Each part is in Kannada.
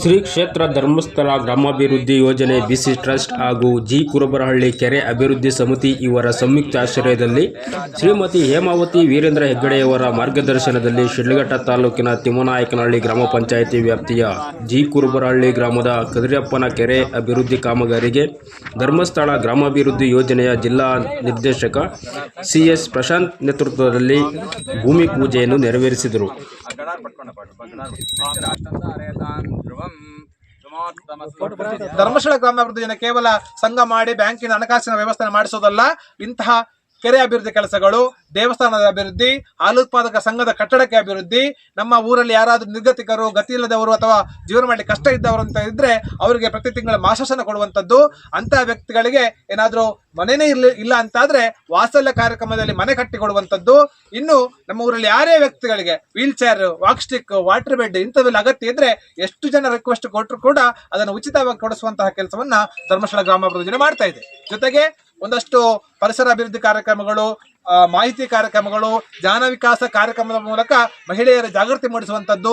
ಶ್ರೀ ಕ್ಷೇತ್ರ ಧರ್ಮಸ್ಥಳ ಗ್ರಾಮಾಭಿವೃದ್ಧಿ ಯೋಜನೆ ಬಿಸಿ ಟ್ರಸ್ಟ್ ಹಾಗೂ ಜಿ ಕುರುಬರಹಳ್ಳಿ ಕೆರೆ ಅಭಿವೃದ್ಧಿ ಸಮಿತಿ ಇವರ ಸಂಯುಕ್ತ ಆಶ್ರಯದಲ್ಲಿ ಶ್ರೀಮತಿ ಹೇಮಾವತಿ ವೀರೇಂದ್ರ ಹೆಗ್ಗಡೆಯವರ ಮಾರ್ಗದರ್ಶನದಲ್ಲಿ ಶಿಡ್ಲಘಟ್ಟ ತಾಲೂಕಿನ ತಿಮ್ಮನಾಯಕನಹಳ್ಳಿ ಗ್ರಾಮ ಪಂಚಾಯಿತಿ ವ್ಯಾಪ್ತಿಯ ಜಿ ಕುರುಬರಹಳ್ಳಿ ಗ್ರಾಮದ ಕದಿರಪ್ಪನ ಕೆರೆ ಅಭಿವೃದ್ಧಿ ಕಾಮಗಾರಿಗೆ ಧರ್ಮಸ್ಥಳ ಗ್ರಾಮಾಭಿವೃದ್ಧಿ ಯೋಜನೆಯ ಜಿಲ್ಲಾ ನಿರ್ದೇಶಕ ಸಿ.ಎಸ್. ಪ್ರಶಾಂತ್ ನೇತೃತ್ವದಲ್ಲಿ ಭೂಮಿ ಪೂಜೆಯನ್ನು ನೆರವೇರಿಸಿದರು. ಧರ್ಮಸ್ಥಳ ಗ್ರಾಮಾಭಿವೃದ್ಧಿ ಯೋಜನೆ ಕೇವಲ ಸಂಘ ಮಾಡಿ ಬ್ಯಾಂಕಿನ ಹಣಕಾಸಿನ ವ್ಯವಸ್ಥೆ ಮಾಡಿಸೋದಲ್ಲ, ಇಂತಹ ಕೆರೆ ಅಭಿವೃದ್ಧಿ ಕೆಲಸಗಳು, ದೇವಸ್ಥಾನದ ಅಭಿವೃದ್ಧಿ, ಹಾಲು ಉತ್ಪಾದಕ ಸಂಘದ ಕಟ್ಟಡಕ್ಕೆ ಅಭಿವೃದ್ಧಿ, ನಮ್ಮ ಊರಲ್ಲಿ ಯಾರಾದರೂ ನಿರ್ಗತಿಕರು, ಗತಿ ಇಲ್ಲದವರು ಅಥವಾ ಜೀವನ ಮಾಡಲಿಕ್ಕೆ ಕಷ್ಟ ಇದ್ದವರು ಅಂತ ಇದ್ರೆ ಅವರಿಗೆ ಪ್ರತಿ ತಿಂಗಳ ಮಾಸಾಶನ ಕೊಡುವಂಥದ್ದು, ಅಂತಹ ವ್ಯಕ್ತಿಗಳಿಗೆ ಏನಾದರೂ ಮನೆಯೇ ಇಲ್ಲ ಅಂತಾದ್ರೆ ವಾತ್ಸಲ್ಯ ಕಾರ್ಯಕ್ರಮದಲ್ಲಿ ಮನೆ ಕಟ್ಟಿಕೊಡುವಂಥದ್ದು. ಇನ್ನು ನಮ್ಮ ಊರಲ್ಲಿ ಯಾರೇ ವ್ಯಕ್ತಿಗಳಿಗೆ wheel chair, walk stick, water bed ಇಂಥವೆಲ್ಲ ಅಗತ್ಯ ಇದ್ರೆ ಎಷ್ಟು ಜನ ರಿಕ್ವೆಸ್ಟ್ ಕೊಟ್ಟರು ಕೂಡ ಅದನ್ನು ಉಚಿತವಾಗಿ ಕೊಡಿಸುವಂತಹ ಕೆಲಸವನ್ನ ಧರ್ಮಸ್ಥಳ ಗ್ರಾಮಾಭಿವೃದ್ಧಿ ಯೋಜನೆ ಮಾಡ್ತಾ ಇದೆ. ಜೊತೆಗೆ ಒಂದಷ್ಟು ಪರಿಸರ ಅಭಿವೃದ್ಧಿ ಕಾರ್ಯಕ್ರಮಗಳು, ಮಾಹಿತಿ ಕಾರ್ಯಕ್ರಮಗಳು, ಜ್ಞಾನ ವಿಕಾಸ ಕಾರ್ಯಕ್ರಮದ ಮೂಲಕ ಮಹಿಳೆಯರ ಜಾಗೃತಿ ಮೂಡಿಸುವಂಥದ್ದು,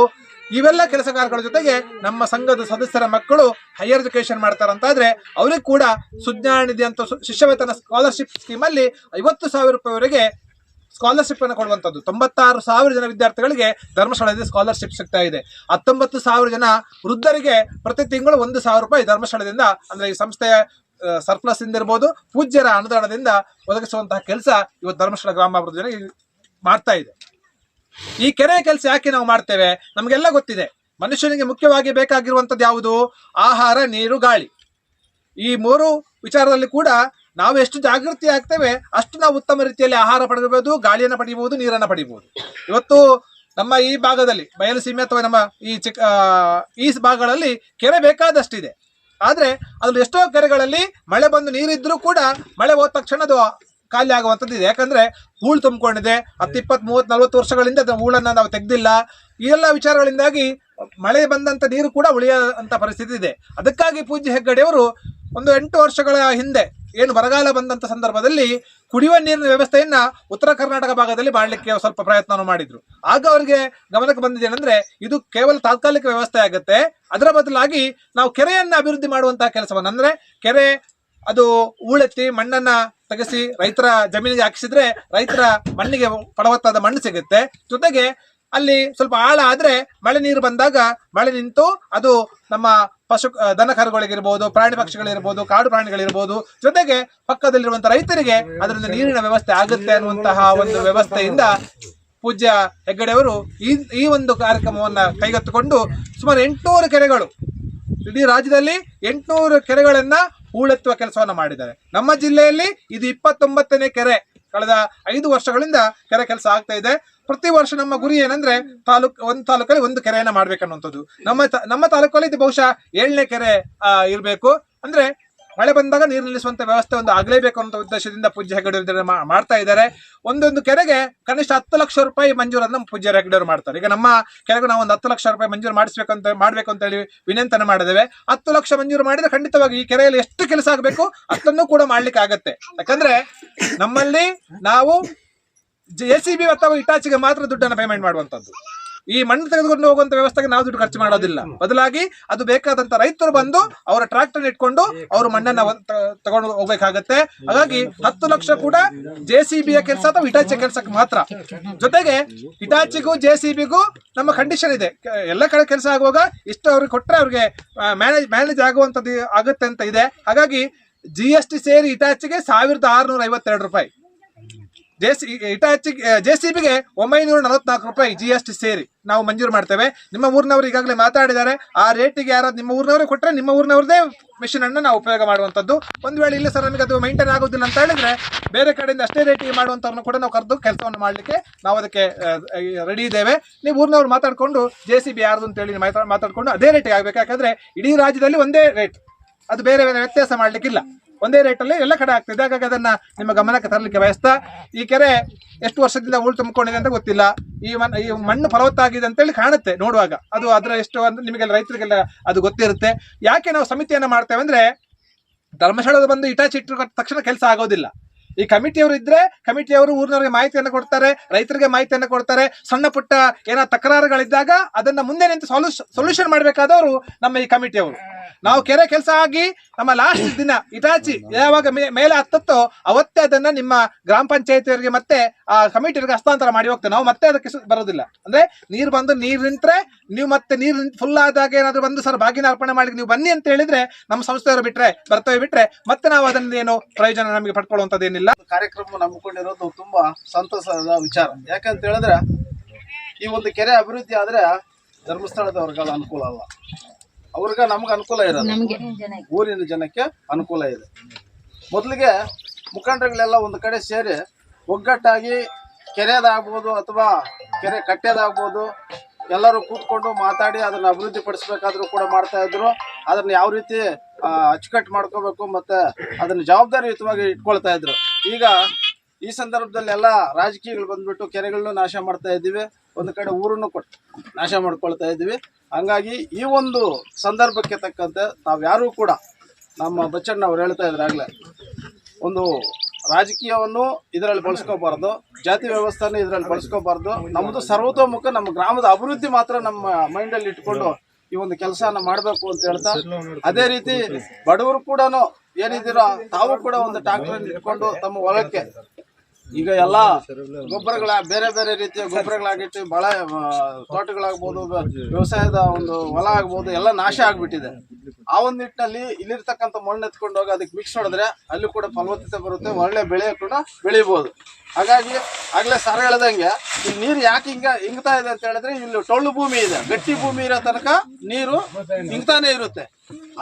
ಇವೆಲ್ಲ ಕೆಲಸ ಕಾರ್ಯಗಳ ಜೊತೆಗೆ ನಮ್ಮ ಸಂಘದ ಸದಸ್ಯರ ಮಕ್ಕಳು ಹೈಯರ್ ಎಜುಕೇಶನ್ ಮಾಡ್ತಾರಂತಾದ್ರೆ ಅವ್ರಿಗೆ ಕೂಡ ಸುಜ್ಞಾನ ನಿಧಿ ಅಂತ ಶಿಷ್ಯವೇತನ ಸ್ಕಾಲರ್ಶಿಪ್ ಸ್ಕೀಮ್ ಅಲ್ಲಿ 50,000 ರೂಪಾಯಿವರೆಗೆ ಸ್ಕಾಲರ್ಶಿಪ್ ಅನ್ನು ಕೊಡುವಂಥದ್ದು. 96,000 ಜನ ವಿದ್ಯಾರ್ಥಿಗಳಿಗೆ ಧರ್ಮಸ್ಥಳದಿಂದ ಸ್ಕಾಲರ್ಶಿಪ್ ಸಿಗ್ತಾ ಇದೆ. 19,000 ಜನ ವೃದ್ಧರಿಗೆ ಪ್ರತಿ ತಿಂಗಳು 1,000 ರೂಪಾಯಿ ಧರ್ಮಸ್ಥಳದಿಂದ, ಅಂದ್ರೆ ಈ ಸಂಸ್ಥೆಯ ಸರ್ಪ್ಲಸ್ ಇಂದ ಇರ್ಬೋದು, ಪೂಜ್ಯರ ಅನುದಾನದಿಂದ ಒದಗಿಸುವಂತಹ ಕೆಲಸ ಇವತ್ತು ಧರ್ಮಸ್ಥಳ ಗ್ರಾಮಾಭಿವೃದ್ಧಿ ಯೋಜನೆ ಮಾಡ್ತಾ ಇದೆ. ಈ ಕೆರೆ ಕೆಲಸ ಯಾಕೆ ನಾವು ಮಾಡ್ತೇವೆ? ನಮಗೆಲ್ಲ ಗೊತ್ತಿದೆ, ಮನುಷ್ಯನಿಗೆ ಮುಖ್ಯವಾಗಿ ಬೇಕಾಗಿರುವಂಥದ್ದು ಯಾವುದು? ಆಹಾರ, ನೀರು, ಗಾಳಿ. ಈ 3 ವಿಚಾರದಲ್ಲಿ ಕೂಡ ನಾವು ಎಷ್ಟು ಜಾಗೃತಿ ಆಗ್ತೇವೆ ಅಷ್ಟು ನಾವು ಉತ್ತಮ ರೀತಿಯಲ್ಲಿ ಆಹಾರ ಪಡೆಯಬಹುದು, ಗಾಳಿಯನ್ನು ಪಡೆಯಬಹುದು, ನೀರನ್ನು ಪಡೆಯಬಹುದು. ಇವತ್ತು ನಮ್ಮ ಈ ಭಾಗದಲ್ಲಿ ಬಯಲು ಸೀಮೆ ಅಥವಾ ನಮ್ಮ ಈ ಭಾಗಗಳಲ್ಲಿ ಕೆರೆ ಬೇಕಾದಷ್ಟಿದೆ. ಆದ್ರೆ ಅದ್ರಲ್ಲಿ ಎಷ್ಟೋ ಕೆರೆಗಳಲ್ಲಿ ಮಳೆ ಬಂದು ನೀರಿದ್ರೂ ಕೂಡ ಮಳೆ ಹೋದ ತಕ್ಷಣ ಅದು ಖಾಲಿ ಆಗುವಂಥದ್ದು ಇದೆ. ಯಾಕಂದ್ರೆ ಹೂಳು ತುಂಬಿಕೊಂಡಿದೆ. 10, 20, 30, 40 ವರ್ಷಗಳಿಂದ ಹೂಳನ್ನ ನಾವು ತೆಗೆದಿಲ್ಲ. ಈ ಎಲ್ಲ ವಿಚಾರಗಳಿಂದಾಗಿ ಮಳೆ ಬಂದಂತ ನೀರು ಕೂಡ ಉಳಿಯುವಂತ ಪರಿಸ್ಥಿತಿ ಇದೆ. ಅದಕ್ಕಾಗಿ ಪೂಜ್ಯ ಹೆಗ್ಗಡೆಯವರು ಒಂದು 8 ವರ್ಷಗಳ ಹಿಂದೆ ಏನು ಬರಗಾಲ ಬಂದಂತ ಸಂದರ್ಭದಲ್ಲಿ ಕುಡಿಯುವ ನೀರಿನ ವ್ಯವಸ್ಥೆಯನ್ನ ಉತ್ತರ ಕರ್ನಾಟಕ ಭಾಗದಲ್ಲಿ ಮಾಡಲಿಕ್ಕೆ ಸ್ವಲ್ಪ ಪ್ರಯತ್ನ ಮಾಡಿದ್ರು. ಆಗ ಅವರಿಗೆ ಗಮನಕ್ಕೆ ಬಂದಿದ್ದೇನೆಂದ್ರೆ ಇದು ಕೇವಲ ತಾತ್ಕಾಲಿಕ ವ್ಯವಸ್ಥೆ ಆಗುತ್ತೆ, ಅದರ ಬದಲಾಗಿ ನಾವು ಕೆರೆಯನ್ನ ಅಭಿವೃದ್ಧಿ ಮಾಡುವಂತಹ ಕೆಲಸವನ್ನ, ಅಂದ್ರೆ ಕೆರೆ ಅದು ಹೂಳೆತ್ತಿ ಮಣ್ಣನ್ನ ತೆಗೆಸಿ ರೈತರ ಜಮೀನಿಗೆ ಹಾಕಿಸಿದ್ರೆ ರೈತರ ಮಣ್ಣಿಗೆ ಫಲವತ್ತಾದ ಮಣ್ಣು ಸಿಗುತ್ತೆ. ಜೊತೆಗೆ ಅಲ್ಲಿ ಸ್ವಲ್ಪ ಆಳ ಆದ್ರೆ ಮಳೆ ನೀರು ಬಂದಾಗ ಮಳೆ ನಿಂತು ಅದು ನಮ್ಮ ದನ ಕರುಗಳಿಗಿರ್ಬೋದು, ಪ್ರಾಣಿ ಪಕ್ಷಿಗಳಿರ್ಬೋದು, ಕಾಡು ಪ್ರಾಣಿಗಳಿರ್ಬೋದು, ಜೊತೆಗೆ ಪಕ್ಕದಲ್ಲಿರುವಂತಹ ರೈತರಿಗೆ ಅದರಿಂದ ನೀರಿನ ವ್ಯವಸ್ಥೆ ಆಗುತ್ತೆ ಅನ್ನುವಂತಹ ಒಂದು ವ್ಯವಸ್ಥೆಯಿಂದ ಪೂಜ್ಯ ಹೆಗ್ಗಡೆಯವರು ಈ ಒಂದು ಕಾರ್ಯಕ್ರಮವನ್ನ ಕೈಗೆತ್ತಿಕೊಂಡು ಸುಮಾರು 800 ಕೆರೆಗಳು, ಇಡೀ ರಾಜ್ಯದಲ್ಲಿ 800 ಕೆರೆಗಳನ್ನ ಹೂಳೆತ್ತುವ ಕೆಲಸವನ್ನ ಮಾಡಿದ್ದಾರೆ. ನಮ್ಮ ಜಿಲ್ಲೆಯಲ್ಲಿ ಇದು 29ನೇ ಕೆರೆ. ಕಳೆದ 5 ವರ್ಷಗಳಿಂದ ಕೆರೆ ಕೆಲಸ ಆಗ್ತಾ ಇದೆ. ಪ್ರತಿ ವರ್ಷ ನಮ್ಮ ಗುರಿ ಏನಂದ್ರೆ ಒಂದು ತಾಲೂಕಲ್ಲಿ 1 ಕೆರೆಯನ್ನ ಮಾಡ್ಬೇಕನ್ನುವಂಥದ್ದು. ನಮ್ಮ ತಾಲೂಕಲ್ಲಿ ಇದು ಬಹುಶಃ 7ನೇ ಕೆರೆ ಇರಬೇಕು. ಅಂದ್ರೆ ಮಳೆ ಬಂದಾಗ ನೀರು ನಿಲ್ಲಿಸುವಂತ ವ್ಯವಸ್ಥೆ ಒಂದು ಆಗ್ಲೇಬೇಕು ಅನ್ನೋ ಉದ್ದೇಶದಿಂದ ಪೂಜ್ಯ ಹೆಗ್ಗಡೆ ಮಾಡ್ತಾ ಇದ್ದಾರೆ. ಒಂದೊಂದು ಕೆರೆಗೆ ಕನಿಷ್ಠ 10 ಲಕ್ಷ ರೂಪಾಯಿ ಮಂಜೂರನ್ನ ಪೂಜ್ಯ ಹೆಗ್ಗಡೆಯವರು ಮಾಡ್ತಾರೆ. ಈಗ ನಮ್ಮ ಕೆರೆಗೆ ನಾವು ಒಂದು 10 ಲಕ್ಷ ರೂಪಾಯಿ ಮಂಜೂರು ಮಾಡ್ಬೇಕು ಅಂತ ಹೇಳಿ ವಿನಂತನೆ ಮಾಡಿದ್ದೇವೆ. 10 ಲಕ್ಷ ಮಂಜೂರು ಮಾಡಿದ್ರೆ ಖಂಡಿತವಾಗಿ ಈ ಕೆರೆಯಲ್ಲಿ ಎಷ್ಟು ಕೆಲಸ ಆಗಬೇಕು ಅಷ್ಟನ್ನು ಕೂಡ ಮಾಡ್ಲಿಕ್ಕೆ ಆಗತ್ತೆ. ಯಾಕಂದ್ರೆ ನಮ್ಮಲ್ಲಿ ನಾವು JCB ಅಥವಾ ಇಟಾಚಿಗೆ ಮಾತ್ರ ದುಡ್ಡನ್ನು ಪೇಮೆಂಟ್ ಮಾಡುವಂತದ್ದು. ಈ ಮಣ್ಣು ತೆಗೆದುಕೊಂಡು ಹೋಗುವಂತ ವ್ಯವಸ್ಥೆಗೆ ನಾವು ದುಡ್ಡು ಖರ್ಚು ಮಾಡೋದಿಲ್ಲ. ಬದಲಾಗಿ ಅದು ಬೇಕಾದಂತ ರೈತರು ಬಂದು ಅವರ ಟ್ರಾಕ್ಟರ್ ಇಟ್ಕೊಂಡು ಅವರು ಮಣ್ಣನ್ನ ತಗೊಂಡು ಹೋಗ್ಬೇಕಾಗತ್ತೆ. ಹಾಗಾಗಿ 10 ಲಕ್ಷ ಕೂಡ JCBಯ ಕೆಲಸ ಅಥವಾ ಇಟಾಚಿ ಕೆಲಸಕ್ಕೆ ಮಾತ್ರ. ಜೊತೆಗೆ ಇಟಾಚಿಗೂ JCBಗೂ ನಮ್ಮ ಕಂಡೀಷನ್ ಇದೆ, ಎಲ್ಲ ಕಡೆ ಕೆಲಸ ಆಗುವಾಗ ಇಷ್ಟು ಅವ್ರಿಗೆ ಕೊಟ್ರೆ ಅವ್ರಿಗೆ ಮ್ಯಾನೇಜ್ ಆಗುವಂತದ್ದು ಆಗುತ್ತೆ ಅಂತ ಇದೆ. ಹಾಗಾಗಿ GST ಸೇರಿ ಇಟಾಚಿಗೆ 1,652 ರೂಪಾಯಿ, JCBಗೆ 944 ರೂಪಾಯಿ GST ಸೇರಿ ನಾವು ಮಂಜೂರು ಮಾಡ್ತೇವೆ. ನಿಮ್ಮ ಊರಿನವರು ಈಗಾಗಲೇ ಮಾತಾಡಿದ್ದಾರೆ. ಆ ರೇಟಿಗೆ ಯಾರಾದ್ರು ನಿಮ್ಮ ಊರಿನವ್ರಿಗೆ ಕೊಟ್ಟರೆ ನಿಮ್ಮ ಊರಿನವ್ರದೇ ಮಿಷನ್ ಅನ್ನು ನಾವು ಉಪಯೋಗ ಮಾಡುವಂಥದ್ದು. ಒಂದು ವೇಳೆ ಇಲ್ಲ ಸರ್ ನಮಗೆ ಅದು ಮೈಂಟೈನ್ ಆಗೋದಿಲ್ಲ ಅಂತ ಹೇಳಿದ್ರೆ ಬೇರೆ ಕಡೆಯಿಂದ ಅಷ್ಟೇ ರೇಟಿಗೆ ಮಾಡುವಂಥವ್ರನ್ನ ಕೂಡ ನಾವು ಕರೆದು ಕೆಲಸವನ್ನು ಮಾಡಲಿಕ್ಕೆ ನಾವು ಅದಕ್ಕೆ ರೆಡಿ ಇದ್ದೇವೆ. ನೀವು ಊರಿನವ್ರು ಮಾತಾಡ್ಕೊಂಡು JCB ಯಾರ್ದು ಅಂತ ಹೇಳಿ ಮಾತಾಡ್ಕೊಂಡು ಅದೇ ರೇಟಿಗೆ ಆಗಬೇಕು. ಯಾಕಂದ್ರೆ ಇಡೀ ರಾಜ್ಯದಲ್ಲಿ ಒಂದೇ ರೇಟ್, ಅದು ಬೇರೆ ಬೇರೆ ವ್ಯತ್ಯಾಸ ಮಾಡ್ಲಿಕ್ಕಿಲ್ಲ, ಒಂದೇ ರೇಟಲ್ಲಿ ಎಲ್ಲ ಕಡೆ ಆಗ್ತಿದೆ. ಹಾಗಾಗಿ ಅದನ್ನ ನಿಮ್ಮ ಗಮನಕ್ಕೆ ತರಲಿಕ್ಕೆ ಬಯಸ್ತಾ, ಈ ಕೆರೆ ಎಷ್ಟು ವರ್ಷದಿಂದ ಹೂಳು ತುಂಬಿಕೊಂಡಿದೆ ಅಂತ ಗೊತ್ತಿಲ್ಲ. ಈ ಮಣ್ಣು ಫಲವತ್ತಾಗಿದೆ ಅಂತೇಳಿ ಕಾಣುತ್ತೆ ನೋಡುವಾಗ, ಅದು ಅದರ ಎಷ್ಟು ಅಂದ್ರೆ ನಿಮಗೆಲ್ಲ ರೈತರಿಗೆಲ್ಲ ಅದು ಗೊತ್ತಿರುತ್ತೆ. ಯಾಕೆ ನಾವು ಸಮಿತಿಯನ್ನ ಮಾಡ್ತೇವೆ ಅಂದ್ರೆ ಧರ್ಮಸ್ಥಳದ ಬಂದು ಇಟಾಚಿ ಇಟ್ಟರ ತಕ್ಷಣ ಕೆಲಸ ಆಗೋದಿಲ್ಲ. ಈ ಕಮಿಟಿಯವರು ಇದ್ರೆ ಕಮಿಟಿಯವರು ಊರಿನವರಿಗೆ ಮಾಹಿತಿಯನ್ನು ಕೊಡ್ತಾರೆ, ರೈತರಿಗೆ ಮಾಹಿತಿಯನ್ನು ಕೊಡ್ತಾರೆ. ಸಣ್ಣ ಪುಟ್ಟ ಏನೋ ತಕರಾರುಗಳಿದ್ದಾಗ ಅದನ್ನ ಮುಂದೆ ನಿಂತು ಸೊಲ್ಯೂಷನ್ ಮಾಡಬೇಕಾದವರು ನಮ್ಮ ಈ ಕಮಿಟಿಯವರು. ನಾವು ಕೆರೆ ಕೆಲಸ ಆಗಿ ನಮ್ಮ ಲಾಸ್ಟ್ ದಿನ ಇಟಾಚಿ ಯಾವಾಗ ಮೇಲೆ ಹತ್ತತ್ತೋ ಅವತ್ತೇ ಅದನ್ನ ನಿಮ್ಮ ಗ್ರಾಮ ಪಂಚಾಯತಿಯವರಿಗೆ ಮತ್ತೆ ಆ ಕಮಿಟಿಯವರಿಗೆ ಹಸ್ತಾಂತರ ಮಾಡಿ ಹೋಗ್ತೇವೆ. ನಾವು ಮತ್ತೆ ಅದಕ್ಕೆ ಬರೋದಿಲ್ಲ. ಅಂದ್ರೆ ನೀರು ಬಂದು ನೀರು ನಿಂತ್ರೆ ನೀವು ಮತ್ತೆ ನೀರು ಫುಲ್ ಆದಾಗ ಏನಾದ್ರು ಬಂದು ಸರ್ ಬಾಗಿನ ಅರ್ಪಣೆ ಮಾಡಿ ನೀವು ಬನ್ನಿ ಅಂತ ಹೇಳಿದ್ರೆ ನಮ್ಮ ಸಂಸ್ಥೆಯವರು ಬರ್ತವೆ ಬಿಟ್ರೆ ಮತ್ತೆ ನಾವು ಅದನ್ನ ಏನು ಪ್ರಯೋಜನ ನಮಗೆ ಪಡ್ಕೊಳ್ಳುವಂತದ್ದೇನಿಲ್ಲ. ಕಾರ್ಯಕ್ರಮ ನಂಬಿಕೊಂಡಿರೋದು ತುಂಬಾ ಸಂತಸದ ವಿಚಾರ. ಯಾಕಂತ ಹೇಳಿದ್ರೆ ಈ ಒಂದು ಕೆರೆ ಅಭಿವೃದ್ಧಿ ಆದ್ರೆ ಧರ್ಮಸ್ಥಳದವ್ರಿಗೆಲ್ಲ ಅನುಕೂಲ ಅಲ್ಲ, ಅವ್ರಿಗೆ ನಮ್ಗೆ ಅನುಕೂಲ ಇರೋದು, ಊರಿನ ಜನಕ್ಕೆ ಅನುಕೂಲ ಇದೆ. ಮೊದಲಿಗೆ ಮುಖಂಡರುಗಳೆಲ್ಲ ಒಂದು ಕಡೆ ಸೇರಿ ಒಗ್ಗಟ್ಟಾಗಿ ಕೆರೆಯದಾಗ್ಬೋದು ಅಥವಾ ಕೆರೆ ಕಟ್ಟೆದಾಗ್ಬೋದು ಎಲ್ಲರೂ ಕೂತ್ಕೊಂಡು ಮಾತಾಡಿ ಅದನ್ನ ಅಭಿವೃದ್ಧಿ ಪಡಿಸ್ಬೇಕಾದ್ರೂ ಕೂಡ ಮಾಡ್ತಾ ಇದ್ರು. ಅದನ್ನ ಯಾವ ರೀತಿ ಅಚ್ಚುಕಟ್ಟು ಮಾಡ್ಕೋಬೇಕು ಮತ್ತೆ ಅದನ್ನ ಜವಾಬ್ದಾರಿಯುತವಾಗಿ ಇಟ್ಕೊಳ್ತಾ ಇದ್ರು. ಈಗ ಈ ಸಂದರ್ಭದಲ್ಲಿ ಎಲ್ಲ ರಾಜಕೀಯಗಳು ಬಂದ್ಬಿಟ್ಟು ಕೆರೆಗಳನ್ನು ನಾಶ ಮಾಡ್ತಾ ಇದ್ದೀವಿ, ಒಂದು ಕಡೆ ಊರನ್ನು ನಾಶ ಮಾಡ್ಕೊಳ್ತಾ ಇದ್ದೀವಿ. ಹಂಗಾಗಿ ಈ ಒಂದು ಸಂದರ್ಭಕ್ಕೆ ತಕ್ಕಂತೆ ತಾವ್ಯಾರೂ ಕೂಡ ನಮ್ಮ ಬಚ್ಚಣ್ಣ ಅವ್ರು ಹೇಳ್ತಾ ಇದ್ರು ಆಗ್ಲೇ, ಒಂದು ರಾಜಕೀಯವನ್ನು ಇದರಲ್ಲಿ ಬಳಸ್ಕೋಬಾರ್ದು, ಜಾತಿ ವ್ಯವಸ್ಥೆಯನ್ನು ಇದರಲ್ಲಿ ಬಳಸ್ಕೋಬಾರ್ದು. ನಮ್ಮದು ಸರ್ವತೋಮುಖ ನಮ್ಮ ಗ್ರಾಮದ ಅಭಿವೃದ್ಧಿ ಮಾತ್ರ ನಮ್ಮ ಮೈಂಡಲ್ಲಿ ಇಟ್ಕೊಂಡು ಈ ಒಂದು ಕೆಲಸನ ಮಾಡಬೇಕು ಅಂತ ಹೇಳ್ತಾ, ಅದೇ ರೀತಿ ಬಡವರು ಕೂಡ ಏನಿದ್ದೀರೋ ತಾವು ಕೂಡ ಒಂದು ಟ್ರಾಕ್ಟರ್ ಇಟ್ಕೊಂಡು ತಮ್ಮ ಹೊಲಕ್ಕೆ ಈಗ ಎಲ್ಲ ಗೊಬ್ಬರಗಳ ಬೇರೆ ಬೇರೆ ರೀತಿಯ ಗೊಬ್ಬರಗಳಾಗಿಟ್ಟು ಬಹಳ ತೋಟಗಳಾಗ್ಬೋದು, ವ್ಯವಸಾಯದ ಒಂದು ಹೊಲ ಆಗ್ಬೋದು ಎಲ್ಲ ನಾಶ ಆಗ್ಬಿಟ್ಟಿದೆ. ಆ ಒಂದು ನಿಟ್ಟಿನಲ್ಲಿ ಇಲ್ಲಿರ್ತಕ್ಕಂಥ ಮಣ್ಣು ಎತ್ಕೊಂಡು ಹೋಗಿ ಅದಕ್ಕೆ ಮಿಕ್ಸ್ ಹೊಡೆದ್ರೆ ಅಲ್ಲಿ ಕೂಡ ಫಲವತ್ತತೆ ಬರುತ್ತೆ, ಒಳ್ಳೆ ಬೆಳೆ ಕೂಡ ಬೆಳಿಬೋದು. ಹಾಗಾಗಿ ಆಗ್ಲೇ ಸರ್ ಹೇಳ್ದಂಗೆ ಈ ನೀರು ಯಾಕೆ ಹಿಂಗ್ತಾ ಇದೆ ಅಂತ ಹೇಳಿದ್ರೆ ಇಲ್ಲಿ ಟೊಳ್ಳು ಭೂಮಿ ಇದೆ, ಗಟ್ಟಿ ಭೂಮಿ ಇರೋ ತನಕ ನೀರು ಹಿಂಗ್ತಾನೆ ಇರುತ್ತೆ.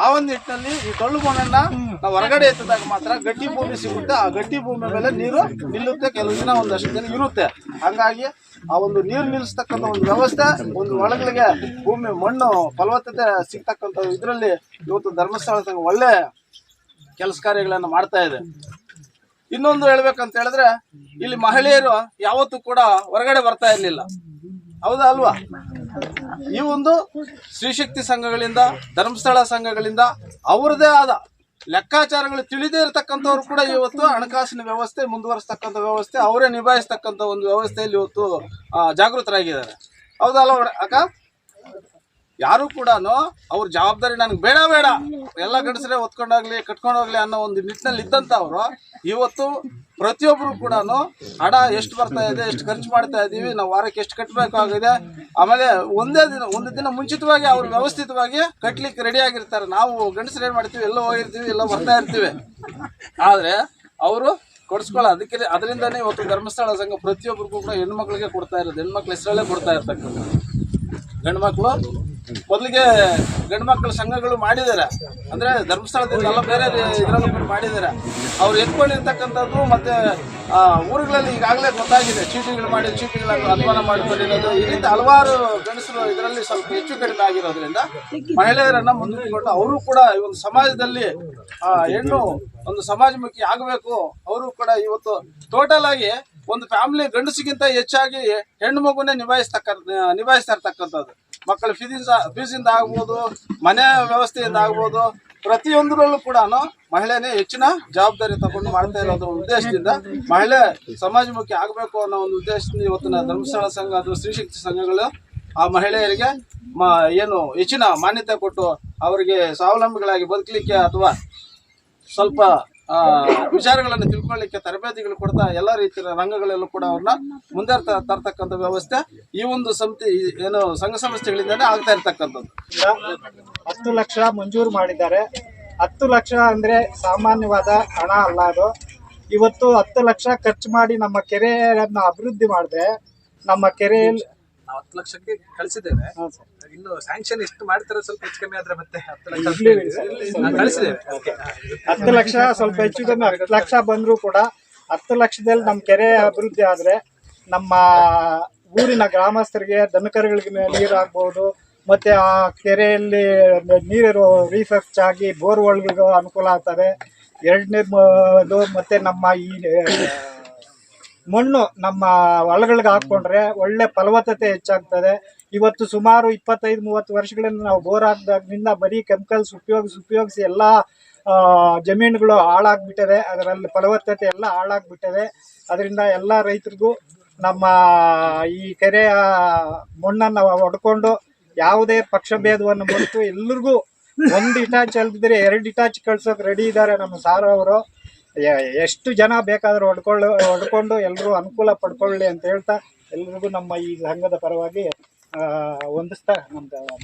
ಆ ಒಂದು ನಿಟ್ಟಿನಲ್ಲಿ ಈ ಟೊಳ್ಳು ಮಣ್ಣನ್ನ ನಾವು ಹೊರಗಡೆ ಎತ್ತಿದಾಗ ಮಾತ್ರ ಗಟ್ಟಿ ಭೂಮಿ ಸಿಗುತ್ತೆ. ಆ ಗಟ್ಟಿ ಭೂಮಿ ಮೇಲೆ ನೀರು ನಿಲ್ಲುತ್ತೆ, ಕೆಲವು ದಿನ ಒಂದಷ್ಟು ದಿನ ಇರುತ್ತೆ. ಹಂಗಾಗಿ ಆ ಒಂದು ನೀರು ನಿಲ್ಲಿಸ್ತಕ್ಕಂಥ ಒಂದು ವ್ಯವಸ್ಥೆ, ಒಂದು ಒಳಗಳಿಗೆ ಭೂಮಿ ಮಣ್ಣು ಫಲವತ್ತತೆ ಸಿಗ್ತಕ್ಕಂಥ ಇದರಲ್ಲಿ ಇವತ್ತು ಧರ್ಮಸ್ಥಳ ಸಂಘ ಒಳ್ಳೆ ಕೆಲಸ ಕಾರ್ಯಗಳನ್ನು ಮಾಡ್ತಾ ಇದೆ. ಇನ್ನೊಂದು ಹೇಳ್ಬೇಕಂತ ಹೇಳಿದ್ರೆ ಇಲ್ಲಿ ಮಹಿಳೆಯರು ಯಾವತ್ತೂ ಕೂಡ ಹೊರಗಡೆ ಬರ್ತಾ ಇರ್ಲಿಲ್ಲ, ಹೌದಾ ಅಲ್ವಾ? ಈ ಒಂದು ಸ್ತ್ರೀಶಕ್ತಿ ಸಂಘಗಳಿಂದ, ಧರ್ಮಸ್ಥಳ ಸಂಘಗಳಿಂದ ಅವರದೇ ಆದ ಲೆಕ್ಕಾಚಾರಗಳು ತಿಳಿದೇ ಇರತಕ್ಕಂಥವ್ರು ಕೂಡ ಇವತ್ತು ಹಣಕಾಸಿನ ವ್ಯವಸ್ಥೆ ಮುಂದುವರಿಸ್ತಕ್ಕಂಥ ವ್ಯವಸ್ಥೆ, ಅವರೇ ನಿಭಾಯಿಸ್ತಕ್ಕಂಥ ಒಂದು ವ್ಯವಸ್ಥೆಯಲ್ಲಿ ಇವತ್ತು ಜಾಗೃತರಾಗಿದ್ದಾರೆ, ಹೌದಾ ಅಲ್ವಾ ಅಕ್ಕ? ಯಾರು ಕೂಡ ಅವ್ರ ಜವಾಬ್ದಾರಿ ನನಗೆ ಬೇಡ ಎಲ್ಲ ಗಂಡಸರೇ ಹೊತ್ಕೊಂಡೋಗ್ಲಿ ಕಟ್ಕೊಂಡೋಗ್ಲಿ ಅನ್ನೋ ಒಂದು ನಿಟ್ಟಿನಲ್ಲಿ ಇದ್ದಂತ ಅವರು ಇವತ್ತು ಪ್ರತಿಯೊಬ್ಬರು ಕೂಡ ಹಣ ಎಷ್ಟು ಬರ್ತಾ ಇದೆ, ಎಷ್ಟು ಖರ್ಚು ಮಾಡ್ತಾ ಇದ್ದೀವಿ, ನಾವು ವಾರಕ್ಕೆ ಎಷ್ಟು ಕಟ್ಟಬೇಕಾಗಿದೆ, ಆಮೇಲೆ ಒಂದು ದಿನ ಮುಂಚಿತವಾಗಿ ಅವ್ರು ವ್ಯವಸ್ಥಿತವಾಗಿ ಕಟ್ಲಿಕ್ಕೆ ರೆಡಿ ಆಗಿರ್ತಾರೆ. ನಾವು ಗಂಡಸರು ಏನ್ ಮಾಡ್ತೀವಿ, ಎಲ್ಲೋ ಹೋಗಿರ್ತೀವಿ, ಎಲ್ಲೋ ಬರ್ತಾ ಇರ್ತೀವಿ, ಆದ್ರೆ ಅವರು ಕೊಡಿಸ್ಕೊಳ್ಳೋ ಅದರಿಂದಾನೇ ಇವತ್ತು ಧರ್ಮಸ್ಥಳ ಸಂಘ ಪ್ರತಿಯೊಬ್ಬರಿಗೂ ಕೂಡ ಹೆಣ್ಮಕ್ಳಿಗೆ ಕೊಡ್ತಾ ಇರೋದು, ಹೆಣ್ಮಕ್ಳ ಹೆಸರಲ್ಲೇ ಕೊಡ್ತಾ ಇರ್ತಕ್ಕಂಥ. ಗಂಡ್ಮಕ್ಳು ಮೊದಲಿಗೆ ಗಂಡು ಮಕ್ಕಳ ಸಂಘಗಳು ಮಾಡಿದ್ದಾರೆ, ಅಂದ್ರೆ ಧರ್ಮಸ್ಥಳದಿಂದ ಎಲ್ಲ ಬೇರೆ ಇದರಲ್ಲೂ ಮಾಡಿದ್ದಾರೆ. ಅವ್ರು ಎತ್ಕೊಂಡಿರ್ತಕ್ಕಂಥದ್ದು ಮತ್ತೆ ಊರುಗಳಲ್ಲಿ ಈಗಾಗಲೇ ಗೊತ್ತಾಗಿದೆ, ಚೀಟಿಗಳ ಅನುಮಾನ ಮಾಡಿಕೊಂಡಿರೋದು, ಈ ರೀತಿ ಹಲವಾರು ಗಂಡಸರು ಇದರಲ್ಲಿ ಸ್ವಲ್ಪ ಹೆಚ್ಚು ಕಡಿಮೆ ಆಗಿರೋದ್ರಿಂದ ಮಹಿಳೆಯರನ್ನ ಮುಂದಿಟ್ಟುಕೊಂಡು ಅವರು ಕೂಡ ಈ ಒಂದು ಸಮಾಜದಲ್ಲಿ ಹೆಣ್ಣು ಒಂದು ಸಮಾಜಮುಖಿ ಆಗಬೇಕು. ಅವರು ಕೂಡ ಇವತ್ತು ಟೋಟಲ್ ಆಗಿ ಒಂದು ಫ್ಯಾಮಿಲಿ ಗಂಡಸಿಗಿಂತ ಹೆಚ್ಚಾಗಿ ಹೆಣ್ಣು ಮಗುನೇ ನಿಭಾಯಿಸ್ತಾ ಇರ್ತಕ್ಕಂಥದ್ದು. ಮಕ್ಕಳ ಫೀಸಿಂದ ಆಗ್ಬೋದು, ಮನೆ ವ್ಯವಸ್ಥೆಯಿಂದ ಆಗ್ಬೋದು, ಪ್ರತಿಯೊಂದರಲ್ಲೂ ಕೂಡ ಮಹಿಳೆನೇ ಹೆಚ್ಚಿನ ಜವಾಬ್ದಾರಿ ತಗೊಂಡು ಮಾಡ್ತಾ ಇರೋದ್ರ ಉದ್ದೇಶದಿಂದ ಮಹಿಳೆ ಸಮಾಜಮುಖಿ ಆಗಬೇಕು ಅನ್ನೋ ಒಂದು ಉದ್ದೇಶದಿಂದ ಇವತ್ತಿನ ಧರ್ಮಸ್ಥಳ ಸಂಘ ಅಥವಾ ಸ್ತ್ರೀಶಕ್ತಿ ಸಂಘಗಳು ಆ ಮಹಿಳೆಯರಿಗೆ ಏನು ಹೆಚ್ಚಿನ ಮಾನ್ಯತೆ ಕೊಟ್ಟು ಅವರಿಗೆ ಸ್ವಾವಲಂಬಿಗಳಾಗಿ ಬದುಕಲಿಕ್ಕೆ ಅಥವಾ ಸ್ವಲ್ಪ ವಿಚಾರಗಳನ್ನು ತಿಳ್ಕೊಳ್ಳಿಕ್ಕೆ ತರಬೇತಿಗಳು ಕೊಡ್ತಾ ಎಲ್ಲ ರೀತಿಯ ರಂಗಗಳಲ್ಲೂ ಕೂಡ ಅವ್ರನ್ನ ಮುಂದೆ ತರ್ತಕ್ಕಂಥ ವ್ಯವಸ್ಥೆ ಈ ಒಂದು ಏನು ಸಂಘ ಸಂಸ್ಥೆಗಳಿಂದಾನೇ ಆಗ್ತಾ ಇರ್ತಕ್ಕಂಥದ್ದು. 10 ಲಕ್ಷ ಮಂಜೂರು ಮಾಡಿದ್ದಾರೆ. 10 ಲಕ್ಷ ಅಂದ್ರೆ ಸಾಮಾನ್ಯವಾದ ಹಣ ಅಲ್ಲ ಅದು. ಇವತ್ತು 10 ಲಕ್ಷ ಖರ್ಚು ಮಾಡಿ ನಮ್ಮ ಕೆರೆಯನ್ನ ಅಭಿವೃದ್ಧಿ ಮಾಡಿದ್ರೆ ನಮ್ಮ ಕೆರೆಯಲ್ಲಿ 10 ಲಕ್ಷಕ್ಕೆ ಕಳಿಸಿದ್ದೇವೆ. ಇನ್ನು ಸ್ಯಾಂಕ್ಷನ್ ಎಷ್ಟು ಮಾಡ್ತಾರೆ, ಸ್ವಲ್ಪ ಹೆಚ್ಚು ಕಮ್ಮಿ ಆದ್ರೆ ಮತ್ತೆ 10 ಲಕ್ಷ ಸ್ವಲ್ಪ ಹೆಚ್ಚು ಕಮ್ಮಿ 10 ಲಕ್ಷ ಬಂದ್ರು ಕೂಡ 10 ಲಕ್ಷದಲ್ಲಿ ನಮ್ಮ ಕೆರೆ ಅಭಿವೃದ್ಧಿ ಆದ್ರೆ ನಮ್ಮ ಊರಿನ ಗ್ರಾಮಸ್ಥರಿಗೆ ದನಕರುಗಳಿಗೆ ನೀರು ಆಗ್ಬಹುದು, ಮತ್ತೆ ಆ ಕೆರೆಯಲ್ಲಿ ನೀರು ರೀಫ್ರೆಶ್ ಆಗಿ ಬೋರ್ವೆಲ್ಗಳಿಗೂ ಅನುಕೂಲ ಆಗ್ತದೆ. ಎರಡನೇದು ಮತ್ತೆ ನಮ್ಮ ಈ ಮಣ್ಣು ನಮ್ಮ ಹೊಲಗಳಿಗೆ ಹಾಕೊಂಡ್ರೆ ಒಳ್ಳೆ ಫಲವತ್ತತೆ ಹೆಚ್ಚಾಗ್ತದೆ. ಇವತ್ತು ಸುಮಾರು 25-30 ವರ್ಷಗಳಿಂದ ನಾವು ಬೋರ್ ಹಾಕಿದಾಗಿನಿಂದ ಬರೀ ಕೆಮಿಕಲ್ಸ್ ಉಪಯೋಗಿಸಿ ಎಲ್ಲ ಜಮೀನುಗಳು ಹಾಳಾಗ್ಬಿಟ್ಟಿದೆ, ಅದರಲ್ಲಿ ಫಲವತ್ತತೆ ಎಲ್ಲ ಹಾಳಾಗ್ಬಿಟ್ಟಿದೆ. ಅದರಿಂದ ಎಲ್ಲ ರೈತರಿಗೂ ನಮ್ಮ ಈ ಕೆರೆಯ ಮಣ್ಣನ್ನು ಹೊಡ್ಕೊಂಡು ಯಾವುದೇ ಪಕ್ಷಭೇದವನ್ನು ಮರೆತು ಎಲ್ರಿಗೂ 1 ಇಟಾಚ್ ಅಲ್ದಿದ್ರೆ 2 ಇಟಾಚ್ ಕಳ್ಸೋಕೆ ರೆಡಿ ಇದ್ದಾರೆ ನಮ್ಮ ಸಾರ್ ಅವರು. ಎಷ್ಟು ಜನ ಬೇಕಾದರೂ ಹೊಡ್ಕೊಂಡು ಎಲ್ಲರೂ ಅನುಕೂಲ ಪಡ್ಕೊಳ್ಳಿ ಅಂತ ಹೇಳ್ತಾ ಎಲ್ರಿಗೂ ನಮ್ಮ ಈ ಸಂಘದ ಪರವಾಗಿ ವಂದಿಸ್ತಾ ನಮ್ದು